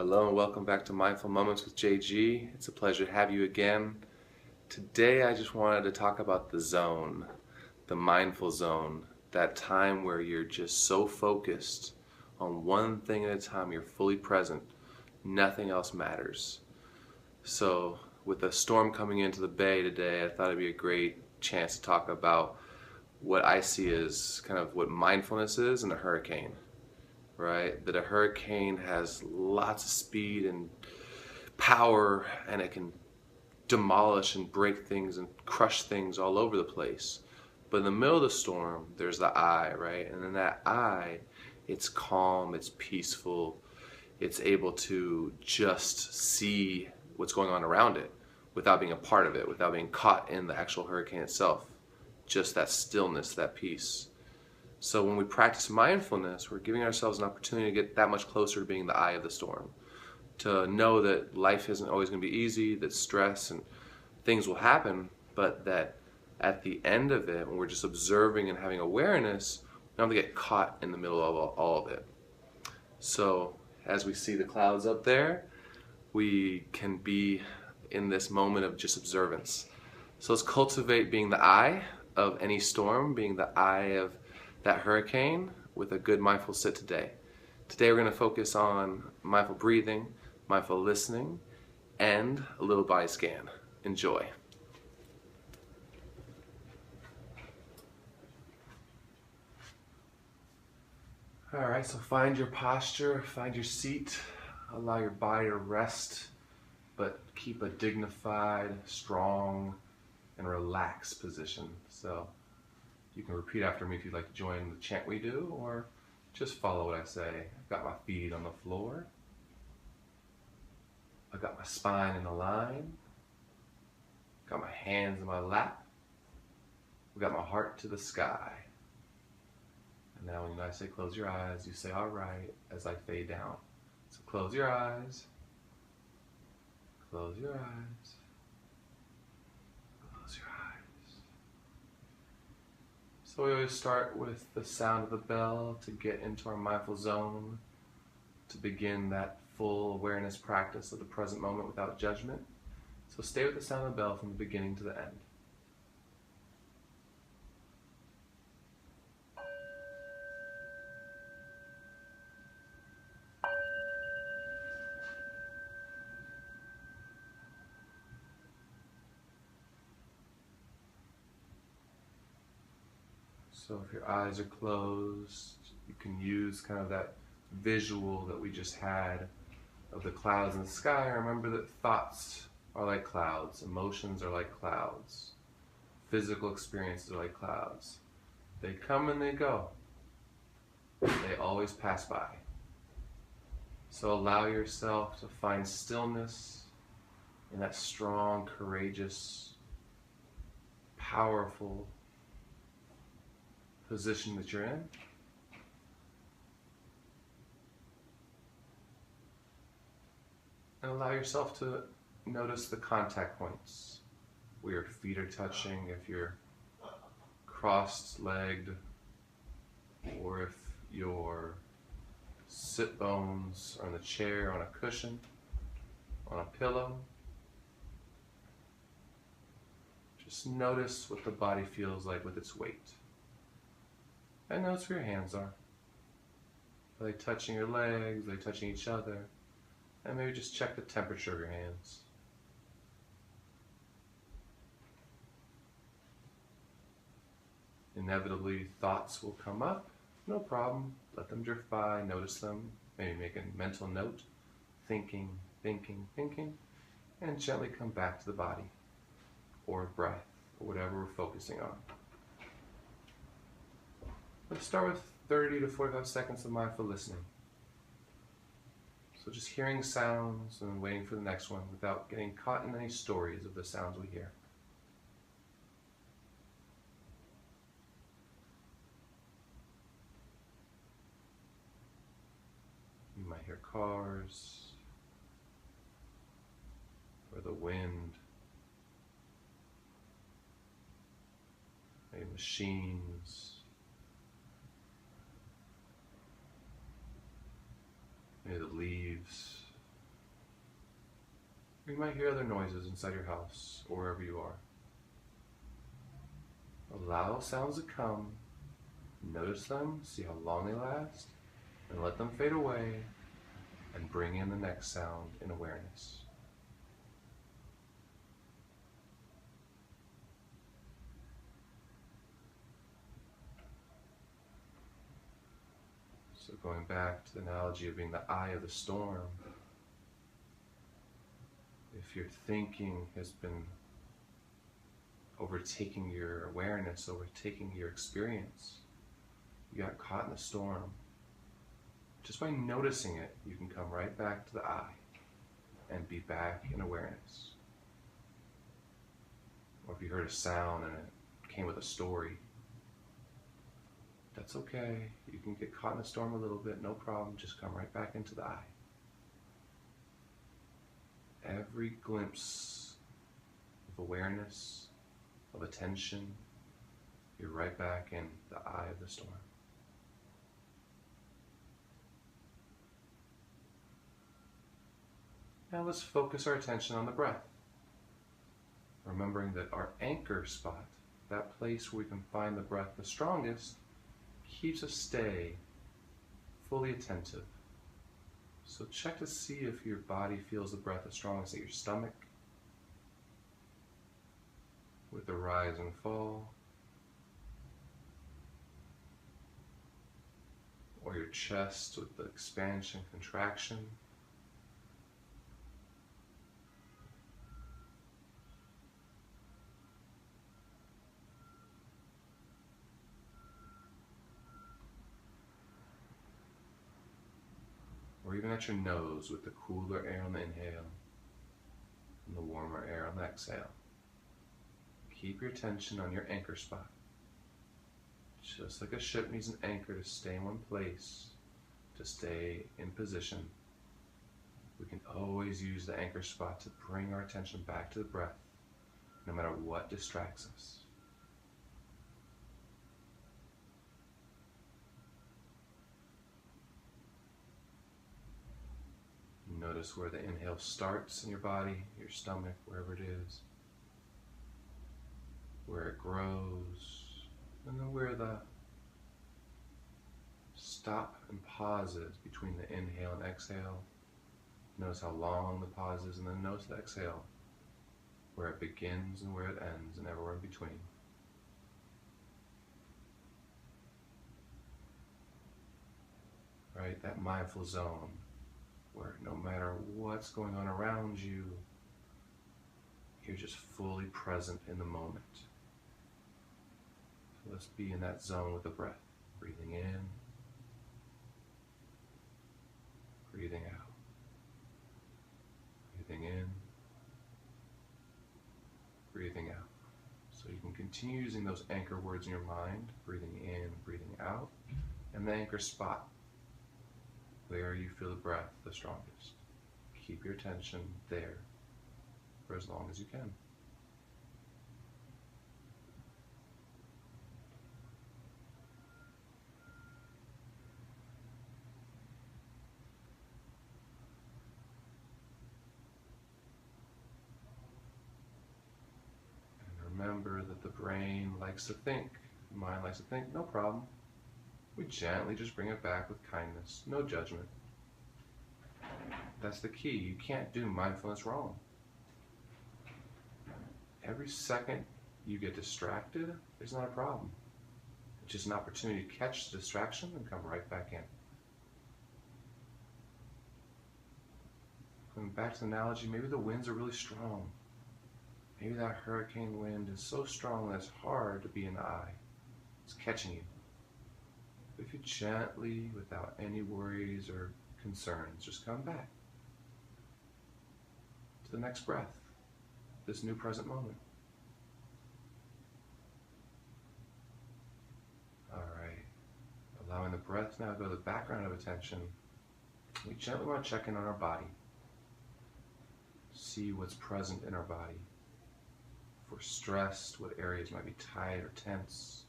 Hello and welcome back to Mindful Moments with JG. It's a pleasure to have you again. Today I just wanted to talk about the zone, the mindful zone, that time where you're just so focused on one thing at a time, you're fully present, nothing else matters. So with a storm coming into the bay today, I thought it'd be a great chance to talk about what I see as kind of what mindfulness is in a hurricane. Right? That a hurricane has lots of speed and power, and it can demolish and break things and crush things all over the place. But in the middle of the storm, there's the eye, right? And in that eye, it's calm, it's peaceful, it's able to just see what's going on around it without being a part of it, without being caught in the actual hurricane itself. Just that stillness, that peace. So when we practice mindfulness, we're giving ourselves an opportunity to get that much closer to being the eye of the storm. To know that life isn't always going to be easy, that stress and things will happen, but that at the end of it, when we're just observing and having awareness, we don't have to get caught in the middle of all of it. So as we see the clouds up there, we can be in this moment of just observance. So let's cultivate being the eye of any storm, being the eye of that hurricane with a good mindful sit today. Today we're going to focus on mindful breathing, mindful listening, and a little body scan. Enjoy. Alright, so find your posture, find your seat, allow your body to rest, but keep a dignified, strong, and relaxed position. So you can repeat after me if you'd like to join the chant we do, or just follow what I say. I've got my feet on the floor. I've got my spine in a line. Got my hands in my lap. I've got my heart to the sky. And now when I say close your eyes, you say all right as I fade down. So close your eyes. Close your eyes. Close your eyes. So we always start with the sound of the bell to get into our mindful zone, to begin that full awareness practice of the present moment without judgment. So stay with the sound of the bell from the beginning to the end. So if your eyes are closed, you can use kind of that visual that we just had of the clouds in the sky. Remember that thoughts are like clouds, emotions are like clouds, physical experiences are like clouds. They come and they go. They always pass by. So allow yourself to find stillness in that strong, courageous, powerful position that you're in. And allow yourself to notice the contact points where your feet are touching, if you're cross-legged, or if your sit bones are on the chair, on a cushion, on a pillow. Just notice what the body feels like with its weight. And notice where your hands are. Are they touching your legs? Are they touching each other? And maybe just check the temperature of your hands. Inevitably, thoughts will come up. No problem. Let them drift by. Notice them. Maybe make a mental note. Thinking, thinking, thinking. And gently come back to the body or breath or whatever we're focusing on. Let's start with 30 to 45 seconds of mindful listening. So just hearing sounds and waiting for the next one without getting caught in any stories of the sounds we hear. You might hear cars, or the wind, maybe machines, maybe the leaves, You might hear other noises inside your house or wherever you are. Allow sounds to come, notice them, see how long they last, and let them fade away, and bring in the next sound in awareness. So going back to the analogy of being the eye of the storm, if your thinking has been overtaking your awareness, overtaking your experience, you got caught in the storm, just by noticing it, you can come right back to the eye and be back in awareness. Or if you heard a sound and it came with a story, that's okay. You can get caught in the storm a little bit, no problem. Just come right back into the eye. Every glimpse of awareness, of attention, you're right back in the eye of the storm. Now let's focus our attention on the breath. Remembering that our anchor spot, that place where we can find the breath the strongest, keeps us stay fully attentive. So check to see if your body feels the breath the strongest at your stomach, with the rise and fall, or your chest with the expansion, contraction. Or even at your nose with the cooler air on the inhale and the warmer air on the exhale. Keep your attention on your anchor spot. Just like a ship needs an anchor to stay in one place, to stay in position, we can always use the anchor spot to bring our attention back to the breath, no matter what distracts us. Notice where the inhale starts in your body, your stomach, wherever it is, where it grows, and then where the stop and pauses between the inhale and exhale. Notice how long the pause is, and then notice the exhale, where it begins and where it ends, and everywhere in between. Right, that mindful zone, where no matter what's going on around you, you're just fully present in the moment. So let's be in that zone with the breath. Breathing in, breathing out. Breathing in, breathing out. So you can continue using those anchor words in your mind, breathing in, breathing out, and the anchor spot, where you feel the breath the strongest. Keep your attention there for as long as you can. And remember that the brain likes to think, the mind likes to think, no problem. We gently just bring it back with kindness, no judgment. That's the key. You can't do mindfulness wrong. Every second you get distracted, it's not a problem. It's just an opportunity to catch the distraction and come right back in. Going back to the analogy, maybe the winds are really strong. Maybe that hurricane wind is so strong that it's hard to be in the eye. It's catching you. But if you gently, without any worries or concerns, just come back to the next breath, this new present moment. All right, allowing the breath now to go to the background of attention, we gently want to check in on our body. See what's present in our body. If we're stressed, what areas might be tight or tense.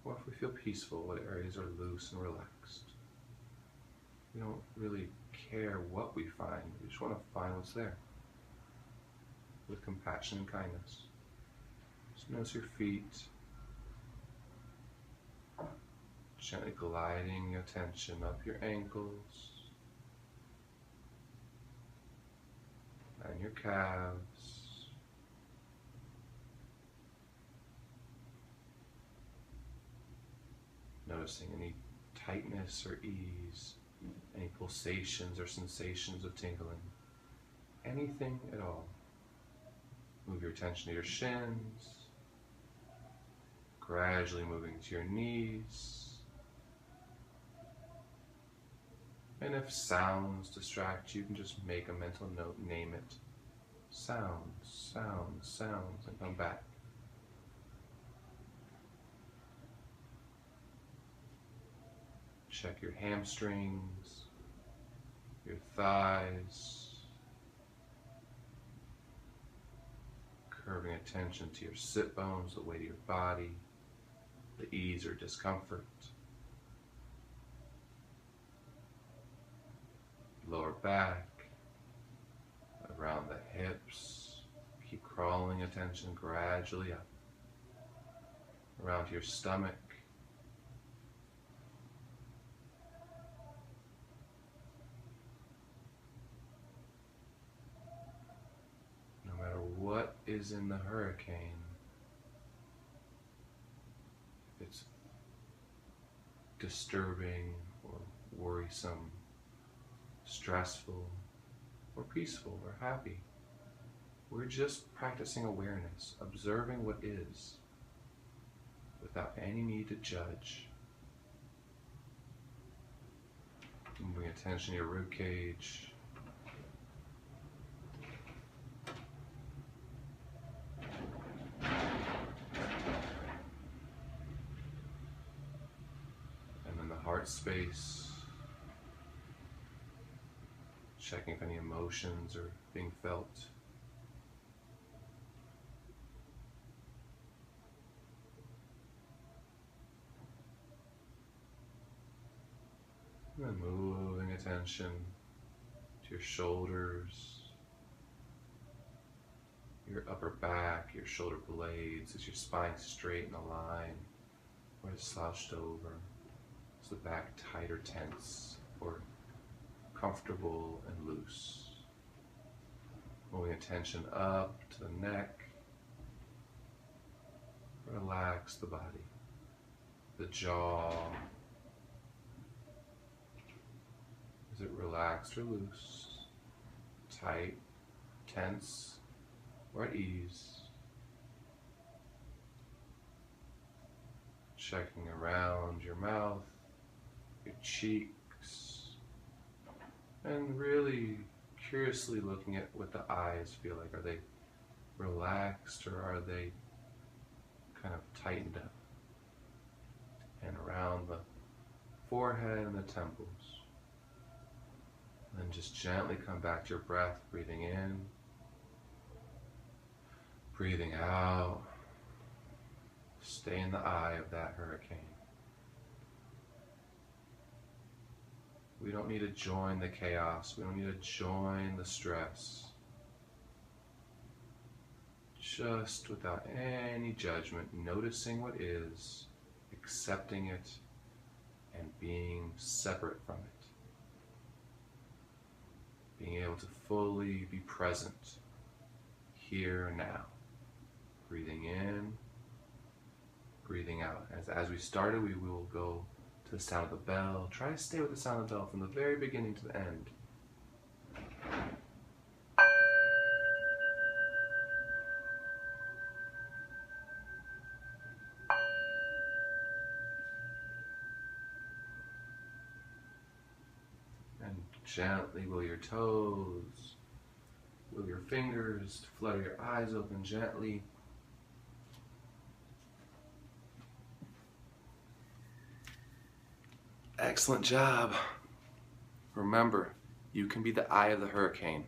Or if we feel peaceful, what areas are loose and relaxed. We don't really care what we find. We just want to find what's there with compassion and kindness. Just notice your feet, gently gliding attention up your ankles and your calves. Noticing any tightness or ease, any pulsations or sensations of tingling, anything at all. Move your attention to your shins, gradually moving to your knees. And if sounds distract you, you can just make a mental note, name it. Sounds, sounds, sounds, and come back. Check your hamstrings, your thighs, curving attention to your sit bones, the weight of your body, the ease or discomfort. Lower back, around the hips. Keep crawling attention gradually up. Around your stomach. No matter what is in the hurricane, if it's disturbing or worrisome, stressful or peaceful or happy, we're just practicing awareness, observing what is without any need to judge. Moving attention to your rib cage. And then the heart space. Checking if any emotions are being felt. And then moving attention to your shoulders, your upper back, your shoulder blades. Is your spine straight in a line, or is it slouched over? Is the back tight or tense, or comfortable and loose? Moving attention up to the neck. Relax the body, the jaw. Is it relaxed or loose? Tight, tense, or at ease? Checking around your mouth, your cheeks, and really curiously looking at what the eyes feel like. Are they relaxed or are they kind of tightened up? And around the forehead and the temples. And then just gently come back to your breath, breathing in, breathing out. Stay in the eye of that hurricane. We don't need to join the chaos. We don't need to join the stress. Just without any judgment, noticing what is, accepting it, and being separate from it. Being able to fully be present here and now. Breathing in, breathing out. As we started, we will go to the sound of the bell. Try to stay with the sound of the bell from the very beginning to the end. And gently wiggle your toes, wiggle your fingers, flutter your eyes open gently. Excellent job. Remember, you can be the eye of the hurricane.